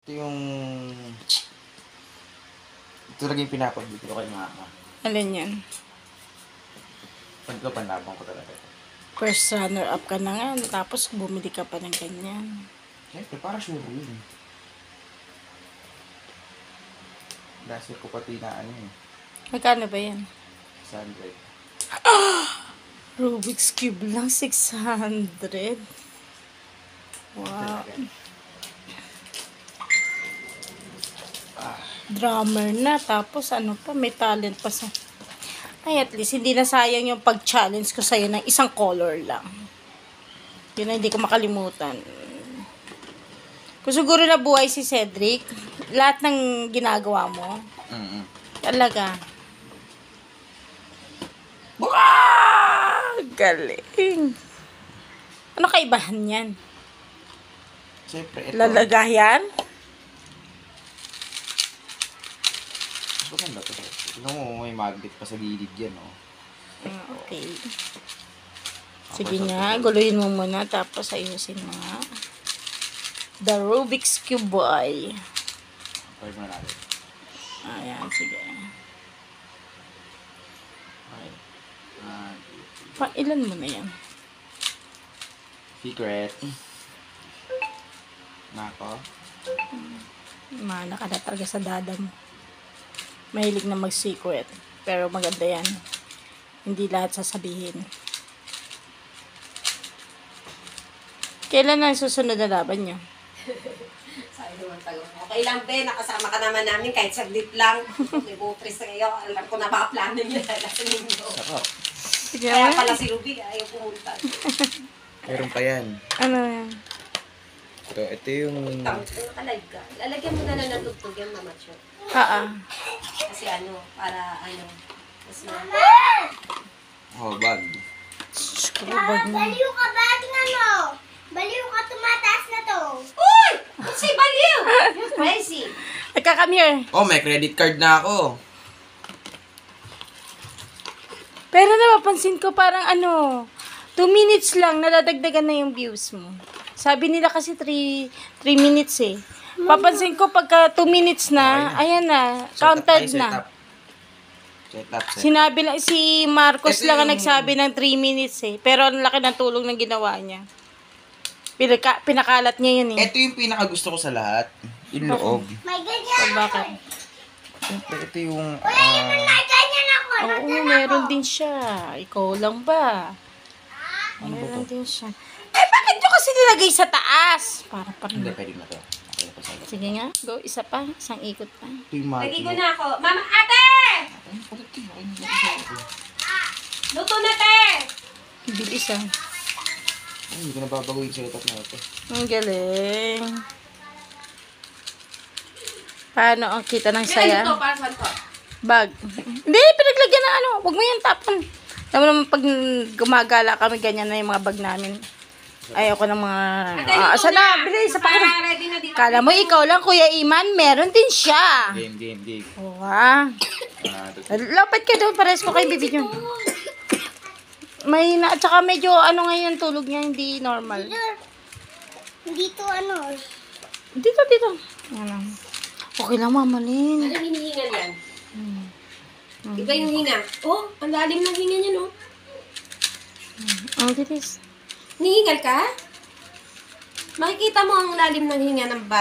Ito yung... Ito lagi yung pinapabili ko kay mama. Alin yan? Pag ko, panlabang ko talaga. First runner-up ka na nga, tapos bumili ka pa ng ganyan. Siyempre, para sure yun. Last year ko pati na ano eh. Magkano ba yan? 100. Rubik's Cube lang, 600. Wow. Drummer na, tapos ano pa, may talent pa sa... Ay, at least, hindi na sayang yung pag-challenge ko sa'yo ng isang color lang. Yun na hindi ko makalimutan. Kung siguro na buhay si Cedric, lahat ng ginagawa mo, talaga. Wow! Galing! Ano kaibahan yan? Siyempre, ito. Lalagayan? Maganda to. Tignan mo, may magnet pa sa gilid yan, oh. Okay. Sige nga, guluhin mo muna, tapos ayusin mo nga. The Rubik's Cube boy. Try muna natin. Ayan, sige. Okay. Ilan mo na yan? Secret. Nako. Mana ka na talaga sa dada mo. Mahilig na mag-secret. Pero maganda yan. Hindi lahat sasabihin. Kailan na susunod na laban nyo? Sabi naman tayo, okay lang be, nakasama ka naman namin kahit saglit lang. May butres na ngayon, alam ko na baka plano niyo na sa ninyo. Sarap. Sige Kaya nga. pala si Ruby, ayaw pumunta. Meron pa yan. Ano yan? Ito yung... Nakalive ka. Lalagyan mo na lang ng tugtog yan, Mama Cho. Kasi ano, para ano, mas Oh, bag. Baliw ka ba? Tingnan mo. Baliw ka, tumataas na to. Uy! Si Baliw! You're crazy. Come here. Oh, may credit card na ako. Pero napapansin ko parang 2 minutes lang, nadadagdagan na yung views mo. Sabi nila kasi 3 minutes eh. Papansin ko pagka 2 minutes na, ayan na, counted na. Set up. Sinabi lang, si Marcos Ito lang ang yung- nagsabi ng 3 minutes eh. Pero ang laki ng tulong ng ginawa niya. Pinakalat niya yun eh. Ito yung pinakagusto ko sa lahat. Yung loob. May ganyan. Bakit? Siyempre, ito yung... May ganyan ako. Oo, meron din siya. Ikaw lang ba? Ano ba to? Meron din siya. Eh, bakit nyo kasi nilagay sa taas? Hindi, pwede na to. Okay na pa sa'yo. Sige nga, go. Isa pa. Isang ikot pa. Ito yung Lagi ko magnet. na ako. Mama, ate! Ay, kulit yun. Okay na sa'yo. Luto na, te! Bilis ah. Ay, hindi ko nababago yung setup na ito. Ang galing. Paano ang kita ng Meron saya? to, para saan to? Bag. Hindi, pinaglagyan ng Huwag mo yan tapon. Alam mo naman pag gumagala kami, ganyan na yung mga bag namin. Ayoko ng mga... asa na? Bilis, sa pakita. Ready na dito. Kala mo ikaw lang, Kuya Iman, meron din siya. Game. Wow. Lapit ka doon, pares ko kayo bibigyan. May at saka medyo ngayon tulog niya, hindi normal. Dito ano. Dito. Ano. Okay lang, Mama Lynn. Ano hinihingal yan? Iba yung hinga. Oh, ang lalim ng hinga niya, no? Ang bilis. Nihingal ka? Makikita mo ang lalim ng hinga ng bata.